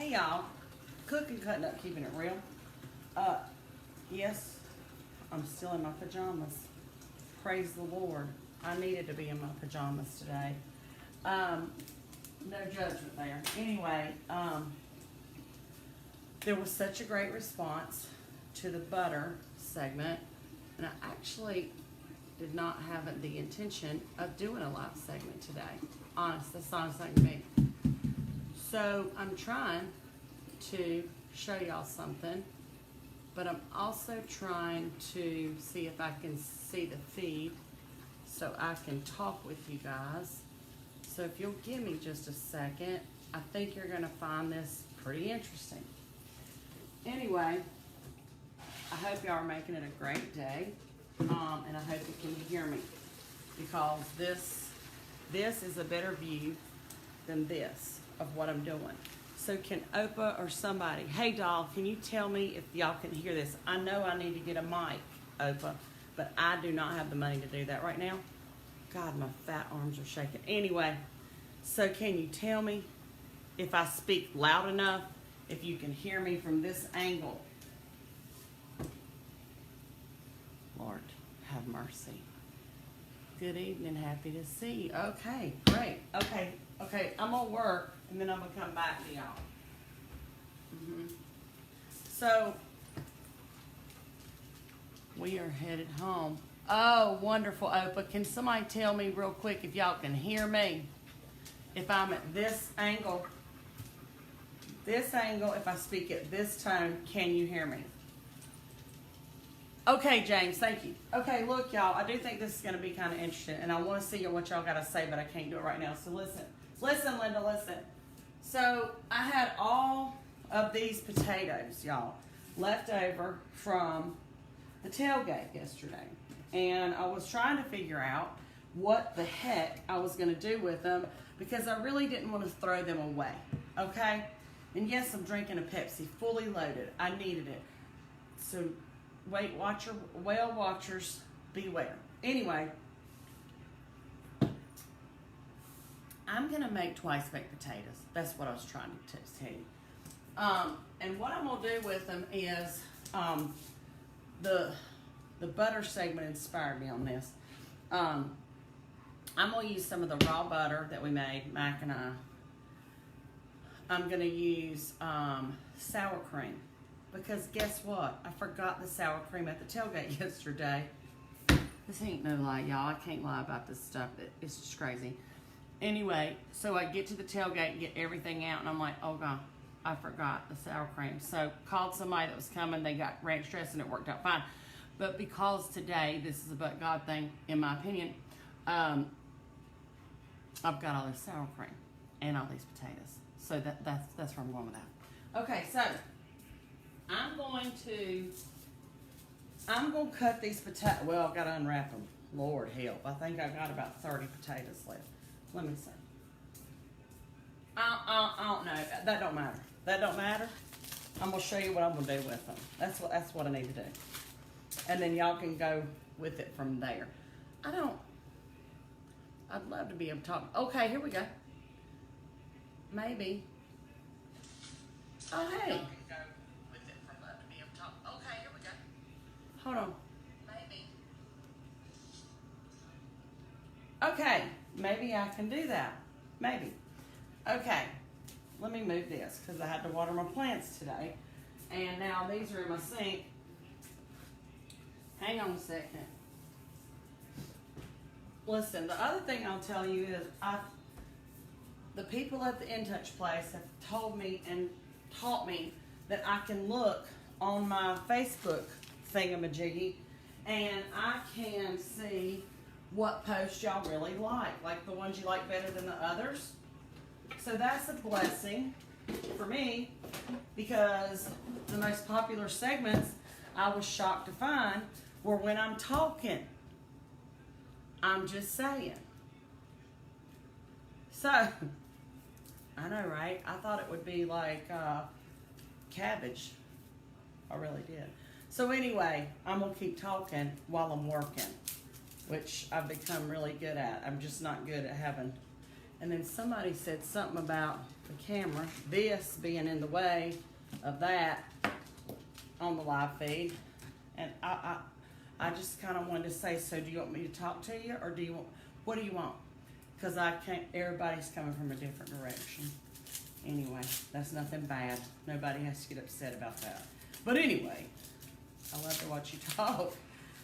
Hey y'all, cooking, cutting up, keeping it real. Yes, I'm still in my pajamas. Praise the Lord. I needed to be in my pajamas today. No judgment there. Anyway, there was such a great response to the butter segment, and I actually did not have the intention of doing a live segment today. That's honest like me. So I'm trying to show y'all something, but I'm also trying to see if I can see the feed so I can talk with you guys. So if you'll give me just a second, I think you're gonna find this pretty interesting. Anyway, I hope y'all are making it a great day, and I hope you can hear me, because this is a better view than this of what I'm doing. So can Opa or somebody, hey doll, can you tell me if y'all can hear this? I know I need to get a mic, Opa, but I do not have the money to do that right now. God, my fat arms are shaking. Anyway, so can you tell me if I speak loud enough, if you can hear me from this angle? Lord, have mercy. Good evening, happy to see you. Okay, great. Okay, I'm gonna work and then I'm gonna come back to y'all. So, we are headed home. Oh, wonderful, Opa. Can somebody tell me real quick if y'all can hear me? If I'm at this angle, if I speak at this tone, can you hear me? Okay, James, thank you. Okay, look, y'all, I do think this is going to be kind of interesting, and I want to see what y'all got to say, but I can't do it right now. So listen, Linda, listen. So I had all of these potatoes, y'all, left over from the tailgate yesterday, and I was trying to figure out what the heck I was going to do with them, because I really didn't want to throw them away, okay? And yes, I'm drinking a Pepsi, fully loaded. I needed it. So whale watchers, beware. Anyway, I'm going to make twice baked potatoes. That's what I was trying to tell you. And what I'm going to do with them is, the butter segment inspired me on this. I'm going to use some of the raw butter that we made, Mac and I. I'm going to use sour cream, because guess what? I forgot the sour cream at the tailgate yesterday. This ain't no lie, y'all. I can't lie about this stuff. It's just crazy. Anyway, so I get to the tailgate and get everything out, and I'm like, oh God, I forgot the sour cream. So called somebody that was coming. They got ranch dressing, and it worked out fine. But because today, this is a but God thing, in my opinion, I've got all this sour cream and all these potatoes. So that's where I'm going with that. Okay, so I'm going to cut these potatoes. Well, I've got to unwrap them. Lord help. I think I've got about 30 potatoes left. Let me see. I don't know. That don't matter. That don't matter. I'm going to show you what I'm going to do with them. That's what I need to do. And then y'all can go with it from there. I'd love to be able to talk. Okay, here we go. Maybe. Oh, hey. Okay, here we go. Hold on. Maybe. Okay, maybe I can do that. Maybe. Okay, let me move this, because I had to water my plants today. And now these are in my sink. Hang on a second. Listen, the other thing I'll tell you is the people at the In Touch place have told me and taught me that I can look on my Facebook thingamajiggy and I can see what posts y'all really like the ones you like better than the others. So that's a blessing for me, because the most popular segments I was shocked to find were when I'm talking. I'm just saying. So, I know, right? I thought it would be like cabbage. I really did. So anyway, I'm going to keep talking while I'm working, which I've become really good at. I'm just not good at having And then somebody said something about the camera, this being in the way of that on the live feed. And I just kind of wanted to say, so do you want me to talk to you, or do you want, what do you want? Because I can't, everybody's coming from a different direction. Anyway, that's nothing bad. Nobody has to get upset about that. But anyway, I love to watch you talk.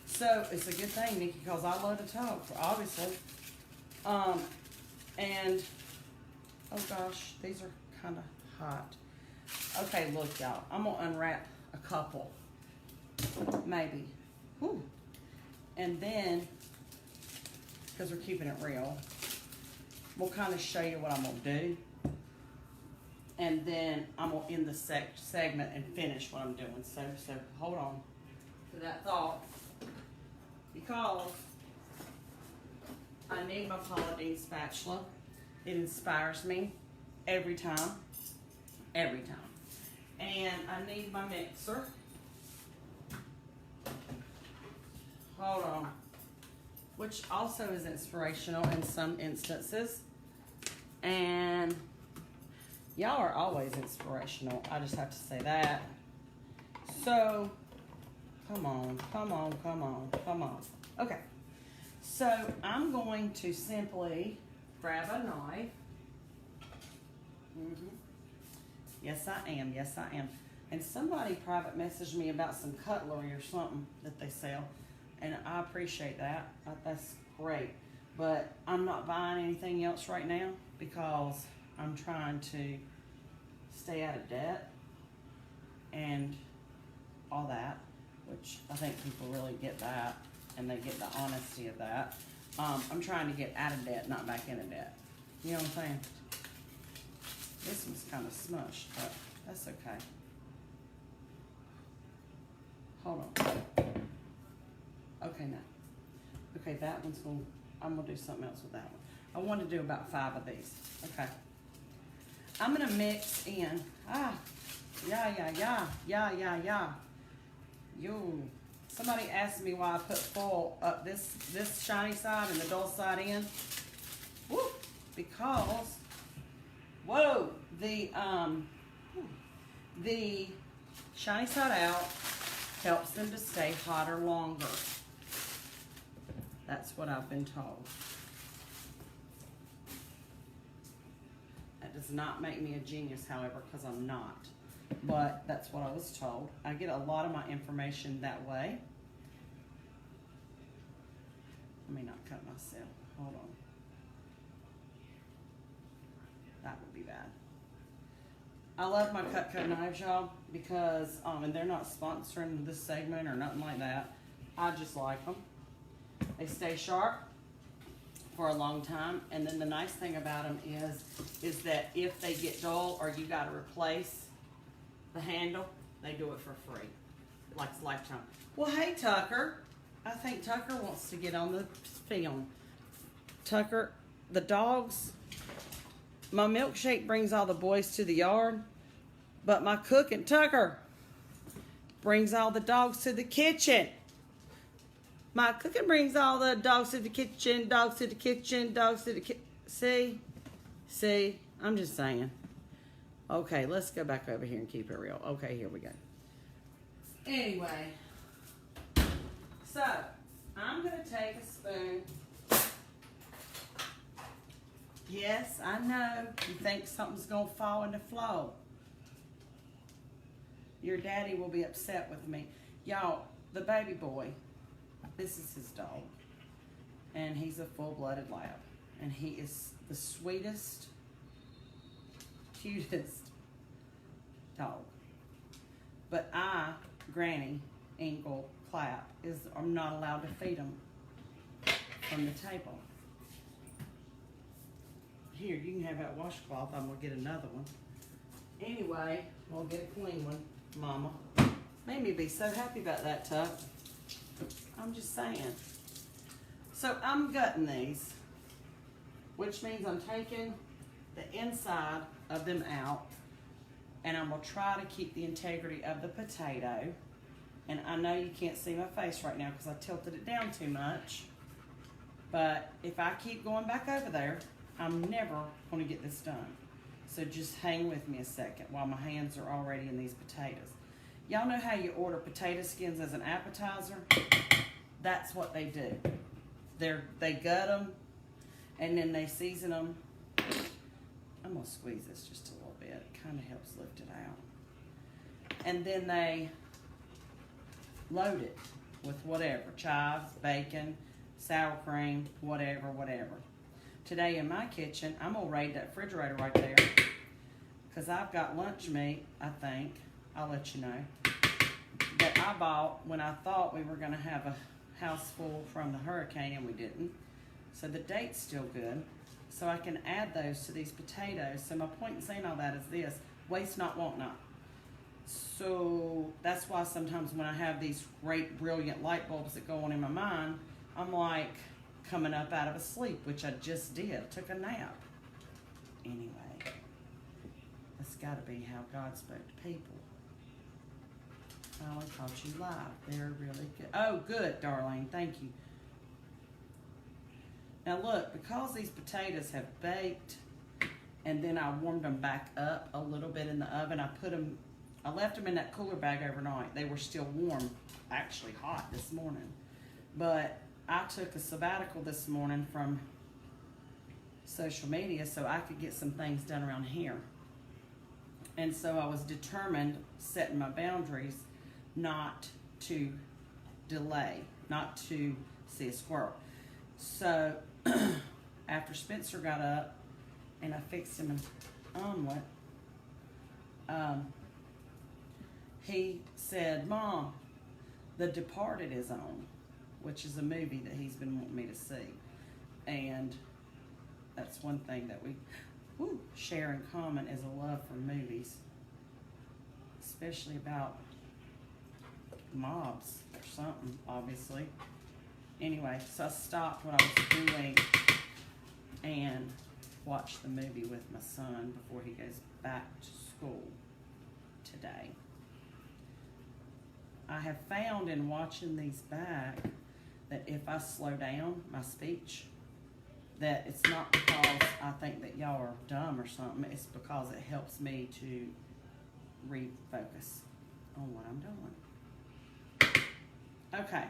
So it's a good thing, Nikki, because I love to talk, obviously. And, oh gosh, these are kind of hot. Okay, look, y'all. I'm going to unwrap a couple. Maybe. Whew. And then, because we're keeping it real, we'll kind of show you what I'm going to do. And then I'm going to end the segment and finish what I'm doing. So hold on to that thought. Because I need my Paula Deen spatula. It inspires me every time. Every time. And I need my mixer. Hold on. Which also is inspirational in some instances. And y'all are always inspirational. I just have to say that. So, come on, come on, come on, come on. Okay. So, I'm going to simply grab a knife. Yes, I am. Yes, I am. And somebody private messaged me about some cutlery or something that they sell. And I appreciate that. That's great. But I'm not buying anything else right now because I'm trying to stay out of debt and all that, which I think people really get that, and they get the honesty of that. I'm trying to get out of debt, not back into debt. You know what I'm saying? This one's kind of smushed, but that's okay. Hold on. Okay, now. Okay, that one's going, I'm going to do something else with that one. I want to do about 5 of these. Okay. I'm going to mix in, Yo. Somebody asked me why I put foil up this shiny side and the dull side in. Woo! Because, whoa, the shiny side out helps them to stay hotter longer. That's what I've been told. That does not make me a genius, however, because I'm not. But that's what I was told. I get a lot of my information that way. Let me not cut myself. Hold on. That would be bad. I love my Cutco knives, y'all, because, and they're not sponsoring this segment or nothing like that. I just like them. They stay sharp for a long time, and then the nice thing about them is that if they get dull or you got to replace the handle, they do it for free, like it's lifetime. Well, hey Tucker, I think Tucker wants to get on the film. Tucker, the dogs. My milkshake brings all the boys to the yard, but my cooking, Tucker, brings all the dogs to the kitchen. My cooking brings all the dogs to the kitchen, dogs to the kitchen, dogs to the kitchen. See, I'm just saying. Okay, let's go back over here and keep it real. Okay, here we go. Anyway, so I'm going to take a spoon. Yes, I know you think something's going to fall in the flow. Your daddy will be upset with me. Y'all, the baby boy, this is his dog. And he's a full-blooded lab. And he is the sweetest, cutest dog. But I, Granny, Engel, Clap, I'm not allowed to feed him from the table. Here, you can have that washcloth. I'm going to get another one. Anyway, we'll get a clean one, Mama. Made me be so happy about that, Tuck. I'm just saying. So I'm gutting these, which means I'm taking the inside of them out, and I'm going to try to keep the integrity of the potato. And I know you can't see my face right now because I tilted it down too much. But if I keep going back over there, I'm never going to get this done. So just hang with me a second while my hands are already in these potatoes. Y'all know how you order potato skins as an appetizer? That's what they do. They gut them, and then they season them. I'm going to squeeze this just a little bit. It kind of helps lift it out. And then they load it with whatever, chives, bacon, sour cream, whatever. Today in my kitchen, I'm going to raid that refrigerator right there because I've got lunch meat, I think. I'll let you know. That I bought when I thought we were going to have a house full from the hurricane, and we didn't. So the date's still good. So I can add those to these potatoes. So my point in saying all that is this: waste not, want not. So that's why sometimes when I have these great, brilliant light bulbs that go on in my mind, I'm like coming up out of a sleep, which I just did. Took a nap. Anyway, that's got to be how God spoke to people. I only caught you live. They're really good. Oh, good, Darlene. Thank you. Now look, because these potatoes have baked, and then I warmed them back up a little bit in the oven, I left them in that cooler bag overnight. They were still warm, actually hot this morning. But I took a sabbatical this morning from social media so I could get some things done around here. And so I was determined, setting my boundaries, not to delay, not to see a squirrel. So after Spencer got up and I fixed him an omelet, he said, "Mom, The Departed is on," which is a movie that he's been wanting me to see. And that's one thing that we share in common, is a love for movies, especially about mobs or something, obviously. Anyway, so I stopped what I was doing and watched the movie with my son before he goes back to school today. I have found in watching these back that if I slow down my speech, that it's not because I think that y'all are dumb or something, it's because it helps me to refocus on what I'm doing. Okay.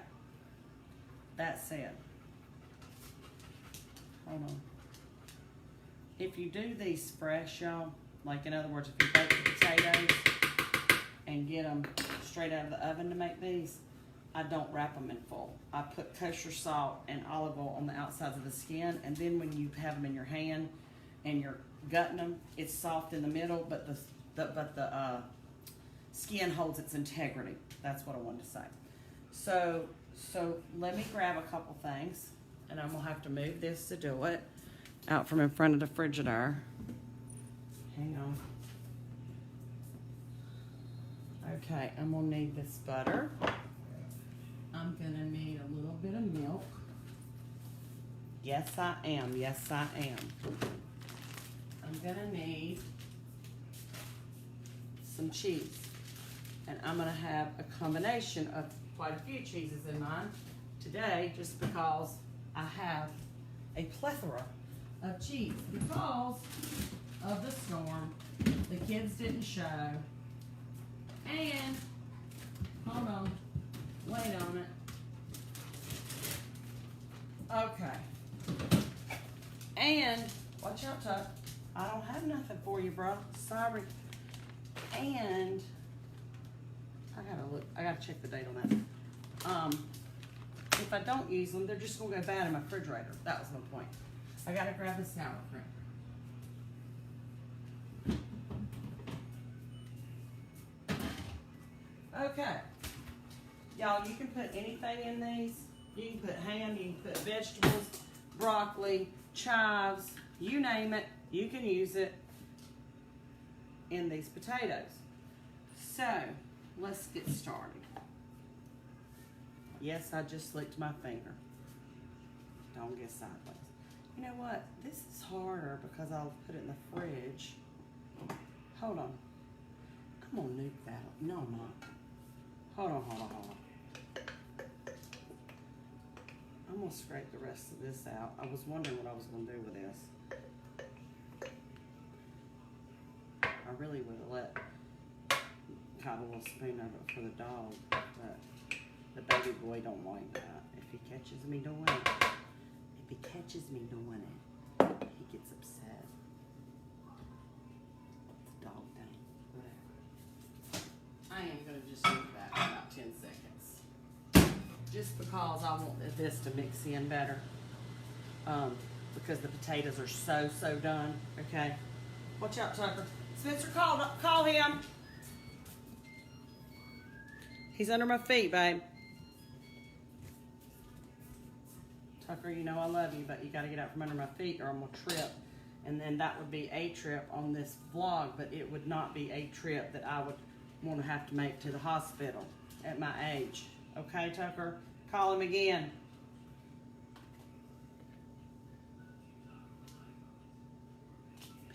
That said, hold on. If you do these fresh, y'all, like in other words, if you bake the potatoes and get them straight out of the oven to make these, I don't wrap them in foil. I put kosher salt and olive oil on the outsides of the skin, and then when you have them in your hand and you're gutting them, it's soft in the middle, but the skin holds its integrity. That's what I wanted to say. So let me grab a couple things, and I'm going to have to move this to do it out from in front of the Frigidaire. Hang on. Okay, I'm going to need this butter. I'm going to need a little bit of milk. Yes, I am. Yes, I am. I'm going to need some cheese. And I'm going to have a combination of quite a few cheeses in mine today, just because I have a plethora of cheese. Because of the storm, the kids didn't show, and hold on, wait on it. Okay. And watch out, Tuck. I don't have nothing for you, bro. Sorry. And I gotta check the date on that. If I don't use them, they're just gonna go bad in my refrigerator. That was my point. I gotta grab the sour cream. Okay. Y'all, you can put anything in these. You can put ham, you can put vegetables, broccoli, chives, you name it, you can use it in these potatoes. So, let's get started. Yes, I just licked my finger. Don't get sideways. You know what? This is harder because I'll put it in the fridge. Hold on. I'm gonna nuke that. No, I'm not. Hold on. I'm gonna scrape the rest of this out. I was wondering what I was gonna do with this. I really would have let caught a little spoon of it for the dog, but the baby boy don't like that. If he catches me doing it, he gets upset. It's a dog thing, whatever. I am gonna just leave that for about 10 seconds. Just because I want this to mix in better. Because the potatoes are so done, okay? Watch out, Tucker. Spencer, call him. He's under my feet, babe. Tucker, you know I love you, but you gotta get out from under my feet or I'm gonna trip. And then that would be a trip on this vlog, but it would not be a trip that I would want to have to make to the hospital at my age. Okay, Tucker? Call him again.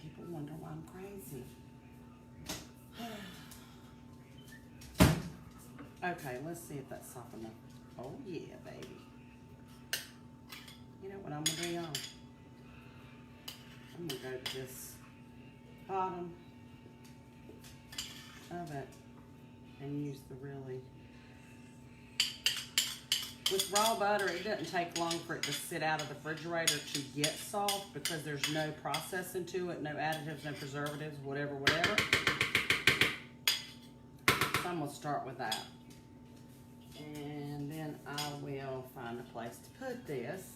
People wonder why I'm crazy. Okay, let's see if that's soft enough. Oh yeah, baby. You know what I'm gonna do, y'all? I'm gonna go to this bottom of it and use the really, with raw butter, it doesn't take long for it to sit out of the refrigerator to get soft because there's no processing to it, no additives, no preservatives, whatever. So I'm gonna start with that. And then I will find a place to put this.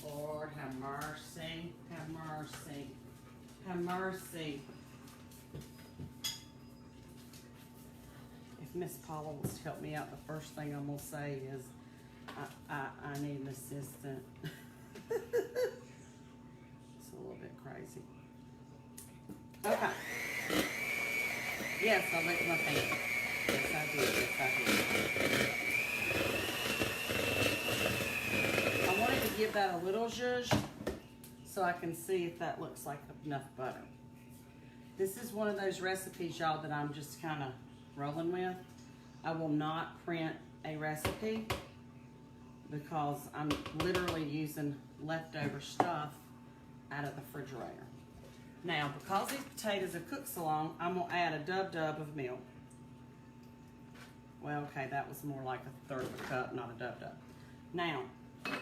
Lord, have mercy, have mercy, have mercy. If Miss Paula wants to help me out, the first thing I'm gonna say is, I need an assistant. It's a little bit crazy. Okay. Yes, I licked my finger. Yes, I did. Yes, I did. I wanted to give that a little zhuzh so I can see if that looks like enough butter. This is one of those recipes, y'all, that I'm just kind of rolling with. I will not print a recipe because I'm literally using leftover stuff out of the refrigerator. Now, because these potatoes have cooked so long, I'm gonna add a dub of milk. Well, okay, that was more like a third of a cup, not a dub. Now,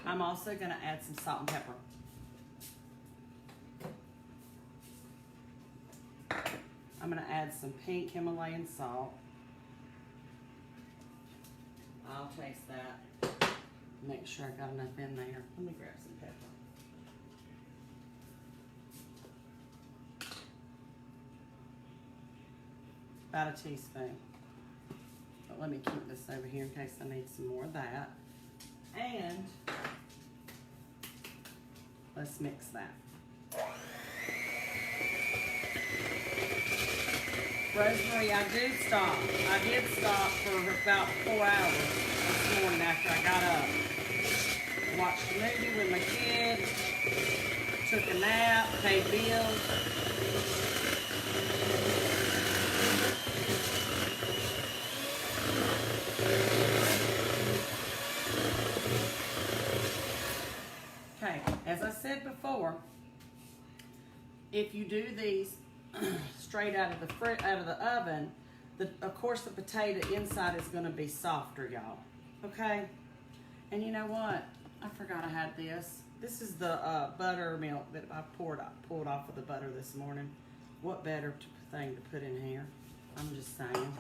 I'm also gonna add some salt and pepper. I'm gonna add some pink Himalayan salt. I'll taste that. Make sure I got enough in there. Let me grab some pepper. About a teaspoon. But let me keep this over here in case I need some more of that. And let's mix that. Rosemary, I did stop for about 4 hours this morning after I got up. Watched a movie with my kids, took a nap, paid bills. Okay, as I said before, if you do these straight out of the oven, of course the potato inside is going to be softer, y'all. Okay, and you know what? I forgot I had this. This is the buttermilk that I pulled off of the butter this morning. What better thing to put in here? I'm just saying.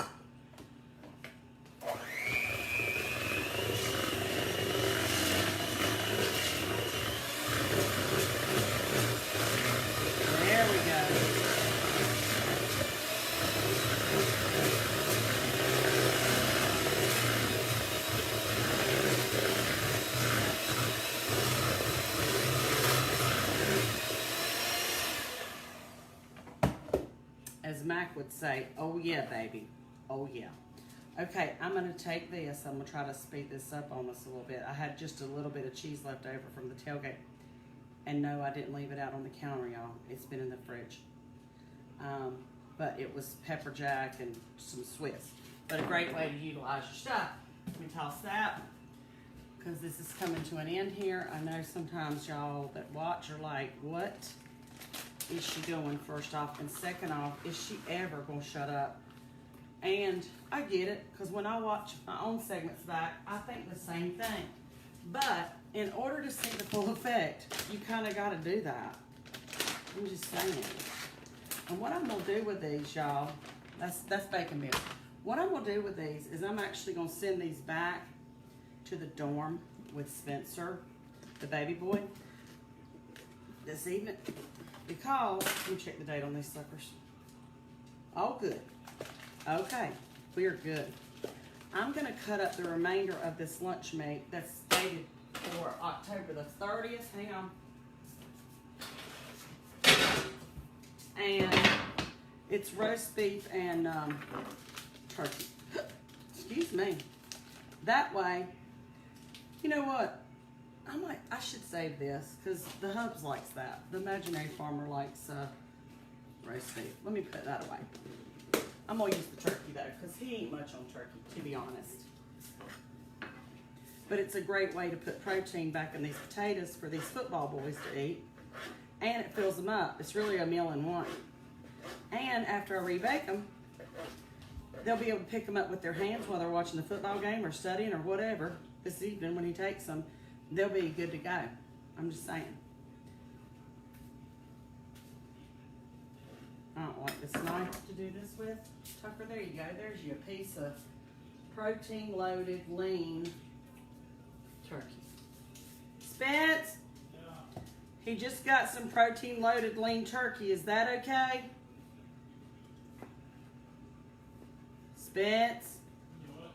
There we go. As Mac would say, oh yeah, baby, oh yeah. Okay, I'm gonna take this, I'm gonna try to speed this up on us a little bit. I had just a little bit of cheese left over from the tailgate. And no, I didn't leave it out on the counter, y'all. It's been in the fridge. But it was pepper jack and some Swiss. But a great way to utilize your stuff. Let me toss that, because this is coming to an end here. I know sometimes y'all that watch are like, what? is she doing, first off? And second off, is she ever going to shut up? And I get it, because when I watch my own segments back, I think the same thing. But in order to see the full effect, you kind of got to do that. I'm just saying. And what I'm going to do with these, y'all, that's bacon bits. What I'm going to do with these is I'm actually going to send these back to the dorm with Spencer, the baby boy, this evening. Because, let me check the date on these suckers. Oh, good. Okay, we are good. I'm going to cut up the remainder of this lunch meat that's stated for October the 30th. Hang on. And it's roast beef and turkey. Excuse me. That way, you know what? I should save this because the hubs likes that. The imaginary farmer likes roast beef. Let me put that away. I'm gonna use the turkey though, because he ain't much on turkey, to be honest. But it's a great way to put protein back in these potatoes for these football boys to eat. And it fills them up. It's really a meal in one. And after I rebake them, they'll be able to pick them up with their hands while they're watching the football game or studying or whatever this evening when he takes them. They'll be good to go. I'm just saying. I don't like this knife to do this with. Tucker, there you go. There's you a piece of protein-loaded, lean turkey. Spence? Yeah. He just got some protein-loaded, lean turkey. Is that okay? Spence? What?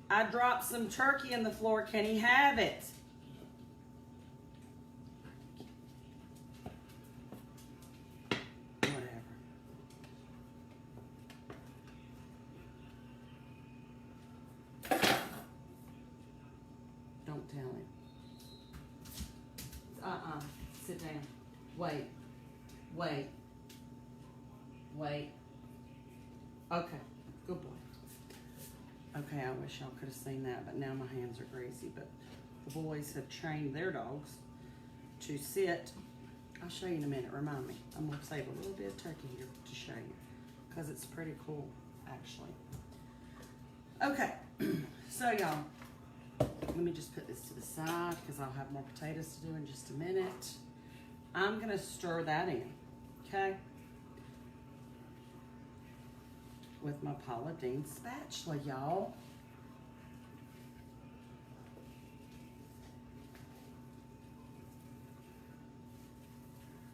I dropped some turkey on the floor. Can he have it? Don't tell him. Sit down. Wait. Wait. Wait. Okay. Good boy. Okay, I wish y'all could have seen that, but now my hands are greasy. But the boys have trained their dogs to sit. I'll show you in a minute. Remind me. I'm going to save a little bit of turkey here to show you, because it's pretty cool, actually. Okay. So, y'all, let me just put this to the side because I'll have more potatoes to do in just a minute. I'm going to stir that in, okay, with my Paula Deen spatula, y'all.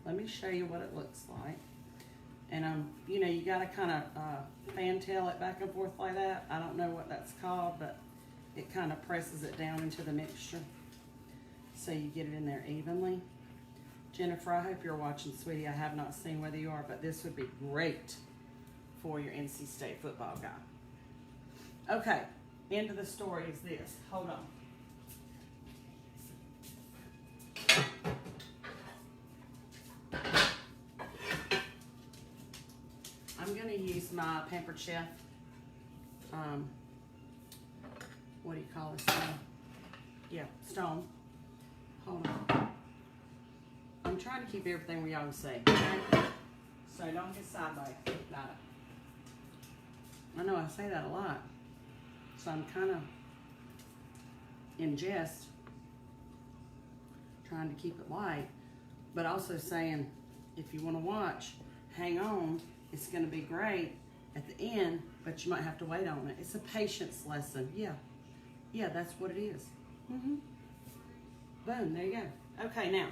Let me show you what it looks like. And you know, you got to kind of fantail it back and forth like that. I don't know what that's called, but it kind of presses it down into the mixture so you get it in there evenly. Jennifer, I hope you're watching, sweetie. I have not seen whether you are, but this would be great for your NC State football guy. Okay, end of the story is this. Hold on. I'm going to use my Pampered Chef, what do you call this thing? Yeah, stone. Hold on. I'm trying to keep everything where y'all can see, okay? So don't get sideways. Got it. I know I say that a lot. So I'm kind of in jest, trying to keep it light, but also saying, if you want to watch, hang on. It's going to be great at the end, but you might have to wait on it. It's a patience lesson. Yeah. Yeah, that's what it is. Mm-hmm. Boom, there you go. Okay, now,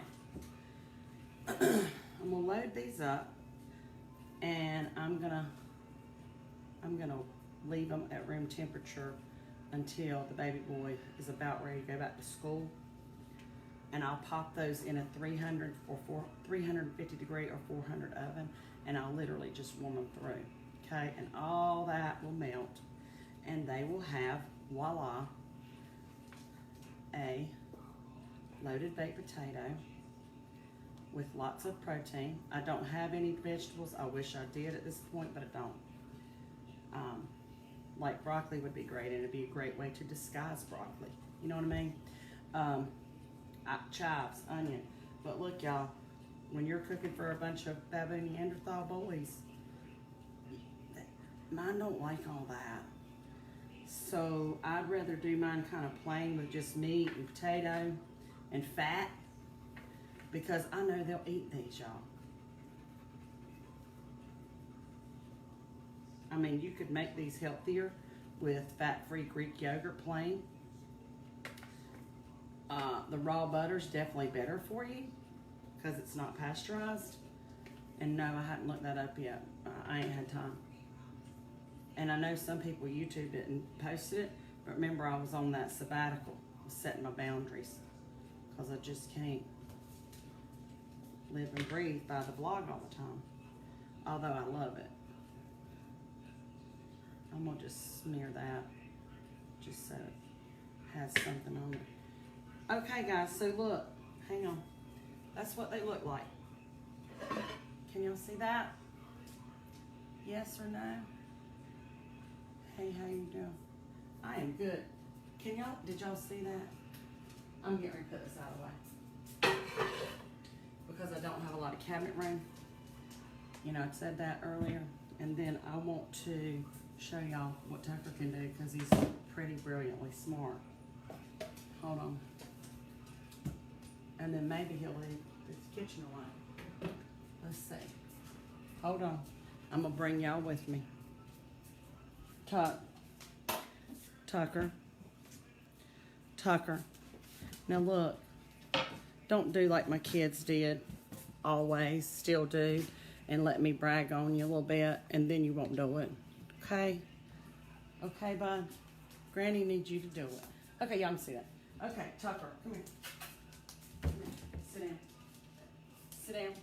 I'm going to load these up, and I'm gonna leave them at room temperature until the baby boy is about ready to go back to school. And I'll pop those in a 300 or 350 degree or 400 oven, and I'll literally just warm them through, okay? And all that will melt, and they will have, voila, a loaded baked potato with lots of protein. I don't have any vegetables. I wish I did at this point, but I don't. Like broccoli would be great, and it'd be a great way to disguise broccoli. You know what I mean? Chives, onion. But look, y'all, when you're cooking for a bunch of baboon Neanderthal boys, mine don't like all that. So I'd rather do mine kind of plain with just meat and potato and fat, because I know they'll eat these, y'all. I mean, you could make these healthier with fat-free Greek yogurt plain. The raw butter's definitely better for you because it's not pasteurized. And no, I hadn't looked that up yet. I ain't had time. And I know some people YouTube it and posted it, but remember I was on that sabbatical, setting my boundaries, because I just can't live and breathe by the blog all the time, although I love it. I'm gonna just smear that just so it has something on it. Okay guys, so look, hang on. That's what they look like. Can y'all see that? Yes or no? Hey, how you doing? I am good. Did y'all see that? I'm getting ready to put this out of the way because I don't have a lot of cabinet room. You know, I said that earlier. And then I want to show y'all what Tucker can do because he's pretty brilliantly smart. Hold on. And then maybe he'll leave his kitchen alone. Let's see. Hold on. I'm gonna bring y'all with me. Tucker. Now look, don't do like my kids did, always, still do, and let me brag on you a little bit, and then you won't do it. Okay? Okay, bud? Granny needs you to do it. Okay, y'all can see that. Okay, Tucker, come here. Come here. Sit down. Sit down.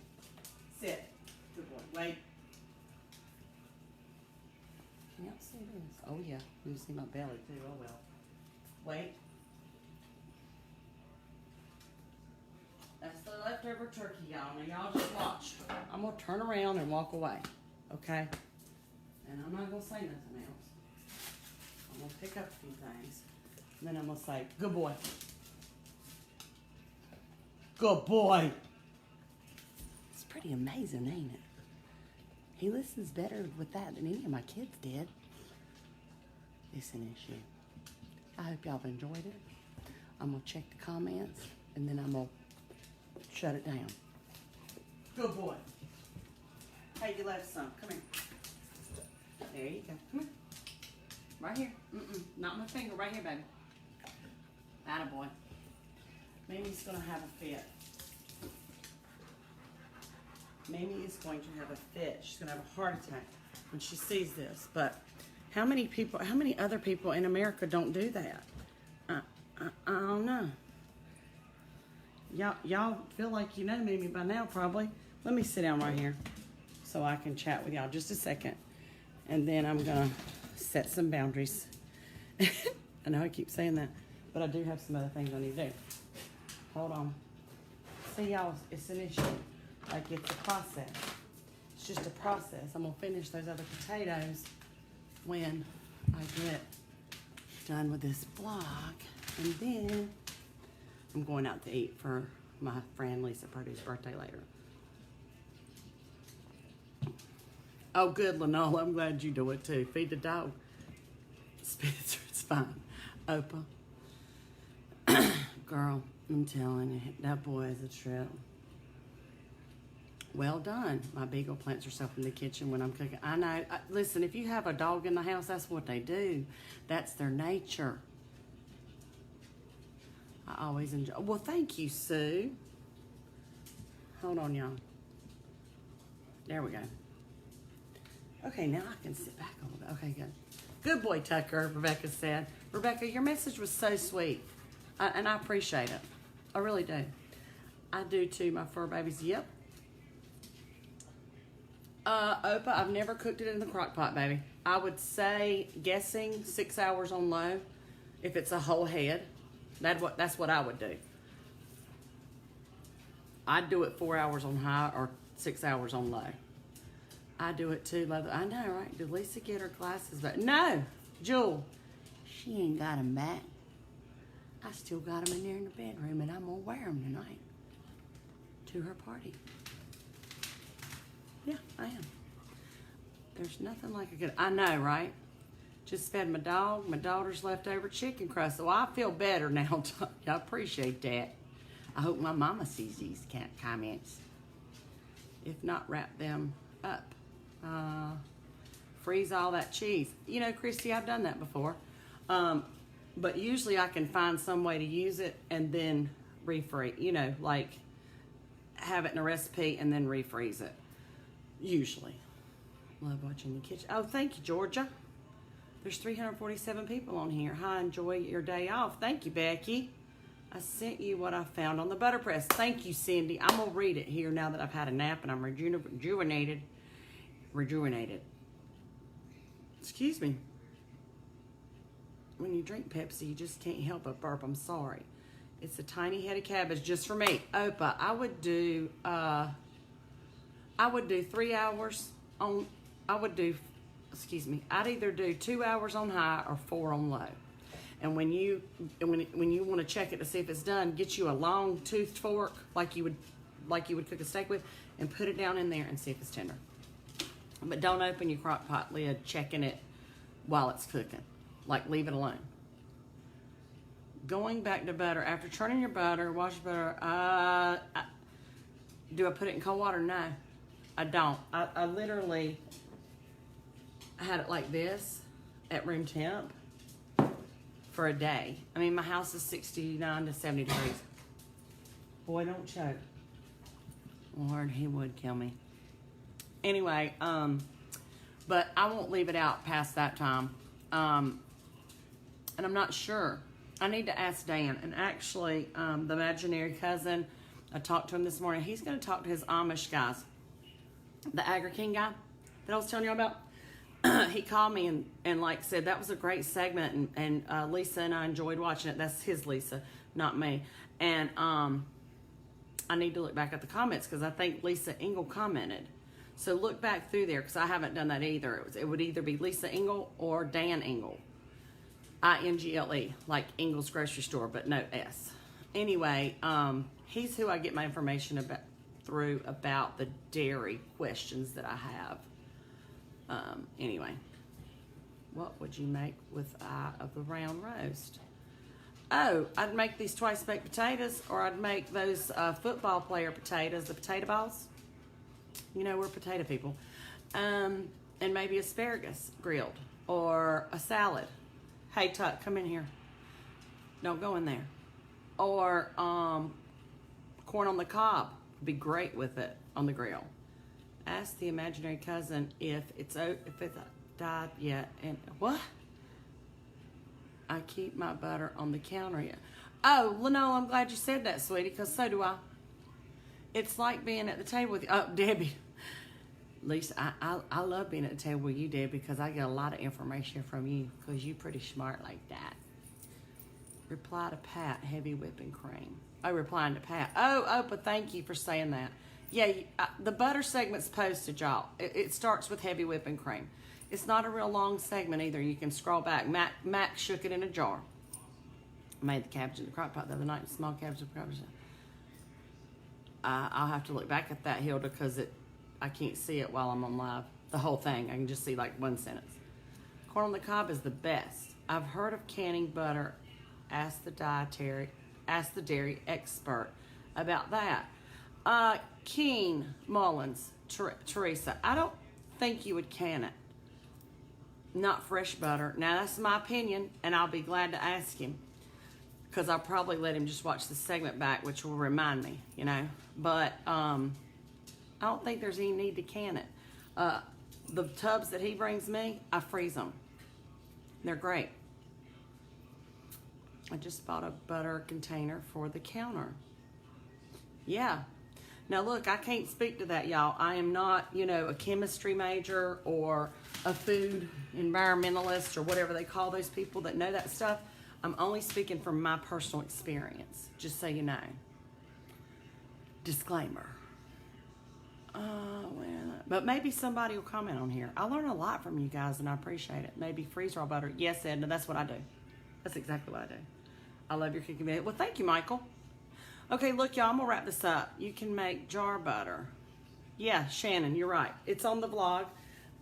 Sit. Good boy. Wait. Can y'all see this? Oh, yeah. You can see my belly, too. Oh, well. Wait. That's the leftover turkey, y'all. Now, y'all just watch. I'm going to turn around and walk away. Okay? And I'm not going to say nothing else. I'm going to pick up a few things. And then I'm going to say, good boy. Good boy. It's pretty amazing, ain't it? He listens better with that than any of my kids did. It's an issue. I hope y'all have enjoyed it. I'm going to check the comments, and then I'm going to shut it down. Good boy. Hey, you left some. Come here. There you go. Come here. Right here. Not my finger. Right here, baby. Attaboy. Mimi's going to have a fit. Mimi is going to have a fit. She's going to have a heart attack when she sees this. But how many other people in America don't do that? I don't know. Y'all feel like you know Mimi by now, probably. Let me sit down right here so I can chat with y'all just a second. And then I'm going to set some boundaries. I know I keep saying that, but I do have some other things I need to do. Hold on. See, y'all, it's an issue. Like, it's a process. It's just a process. I'm going to finish those other potatoes when I get done with this vlog. And then I'm going out to eat for my friend Lisa Purdue's birthday later. Oh, good, Lenola. I'm glad you do it, too. Feed the dog. Spencer, it's fine. Opa. Girl, I'm telling you, that boy is a trip. Well done. My beagle plants herself in the kitchen when I'm cooking. I know. Listen, if you have a dog in the house, that's what they do. That's their nature. I always enjoy. Well, thank you, Sue. Hold on, y'all. There we go. Okay, now I can sit back a little bit. Okay, good. Good boy, Tucker, Rebecca said. Rebecca, your message was so sweet. And I appreciate it. I really do. I do, too, my fur babies. Yep. Opa, I've never cooked it in the crock pot, baby. I would say, guessing, 6 hours on low. If it's a whole head, that's what I would do. I'd do it 4 hours on high or 6 hours on low. I do it too. I know, right? Did Lisa get her glasses back? No, Jewel. She ain't got them back. I still got them in there in the bedroom, and I'm gonna wear them tonight to her party. Yeah, I am. There's nothing like a good, I know, right? Just fed my dog, my daughter's leftover chicken crust. So I feel better now. I appreciate that. I hope my mama sees these comments. If not, wrap them up. Freeze all that cheese. You know, Christy, I've done that before. But usually I can find some way to use it and then refreeze. You know, like have it in a recipe and then refreeze it. Usually. Love watching the kitchen. Oh, thank you, Georgia. There's 347 people on here. Hi, enjoy your day off. Thank you, Becky. I sent you what I found on the butter press. Thank you, Cindy. I'm going to read it here now that I've had a nap and I'm rejuvenated. Excuse me. When you drink Pepsi, you just can't help but burp. I'm sorry. It's a tiny head of cabbage just for me. Opa, I would do 3 hours on, I'd either do 2 hours on high or 4 on low. And when you want to check it to see if it's done, get you a long toothed fork like you would cook a steak with, and put it down in there and see if it's tender. But don't open your crock pot lid checking it while it's cooking. Like, leave it alone. Going back to butter, after churning your butter, wash your butter. Do I put it in cold water? No, I don't. I literally had it like this at room temp for a day. I mean, my house is 69 to 70 degrees. Boy, don't choke. Lord, he would kill me. Anyway, but I won't leave it out past that time. And I'm not sure. I need to ask Dan. And actually, the imaginary cousin, I talked to him this morning. He's going to talk to his Amish guys. The Agri King guy that I was telling you about. He called me and like said that was a great segment, and Lisa and I enjoyed watching it. That's his Lisa, not me. And I need to look back at the comments because I think Lisa Engel commented. So look back through there because I haven't done that either. It would either be Lisa Engel or Dan Engel. I-N-G-L-E, like Engel's grocery store, but no S. Anyway, he's who I get my information about the dairy questions that I have. Anyway, what would you make with eye of the round roast? Oh, I'd make these twice baked potatoes, or I'd make those football player potatoes, the potato balls. You know, we're potato people. And maybe asparagus grilled, or a salad. Hey, Tuck, come in here. Don't go in there. Or corn on the cob would be great with it on the grill. Ask the imaginary cousin if it's died yet. And what? I keep my butter on the counter yet. Oh, Leno, I'm glad you said that, sweetie, because so do I. It's like being at the table with you. Oh, Debbie. Lisa, I love being at the table with you, Debbie, because I get a lot of information from you because you're pretty smart like that. Reply to Pat, heavy whipping cream. Oh, replying to Pat. Oh, but thank you for saying that. Yeah, the butter segment's posted, y'all. It starts with heavy whipping cream. It's not a real long segment either. You can scroll back. Mac shook it in a jar. I made the cabbage in the crock pot the other night. Small cabbage in the crock pot. I'll have to look back at that, Hilda, because I can't see it while I'm on live. The whole thing. I can just see like one sentence. Corn on the cob is the best. I've heard of canning butter. Ask the dairy expert about that. Keen Mullins, Teresa, I don't think you would can it. Not fresh butter. Now, that's my opinion, and I'll be glad to ask him because I'll probably let him just watch the segment back, which will remind me, you know. But I don't think there's any need to can it. The tubs that he brings me, I freeze them. They're great. I just bought a butter container for the counter. Yeah. Now, look, I can't speak to that, y'all. I am not, you know, a chemistry major or a food environmentalist or whatever they call those people that know that stuff. I'm only speaking from my personal experience, just so you know. Disclaimer. But maybe somebody will comment on here. I learn a lot from you guys, and I appreciate it. Maybe freeze raw butter. Yes, Edna, that's what I do. That's exactly what I do. I love your cooking video. Well, thank you, Michael. Okay, look, y'all, I'm going to wrap this up. You can make jar butter. Yeah, Shannon, you're right. It's on the vlog.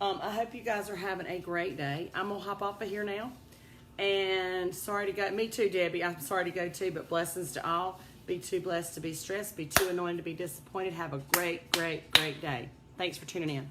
I hope you guys are having a great day. I'm going to hop off of here now. And sorry to go. Me too, Debbie. I'm sorry to go too, but blessings to all. Be too blessed to be stressed. Be too anointed to be disappointed. Have a great, great, great day. Thanks for tuning in.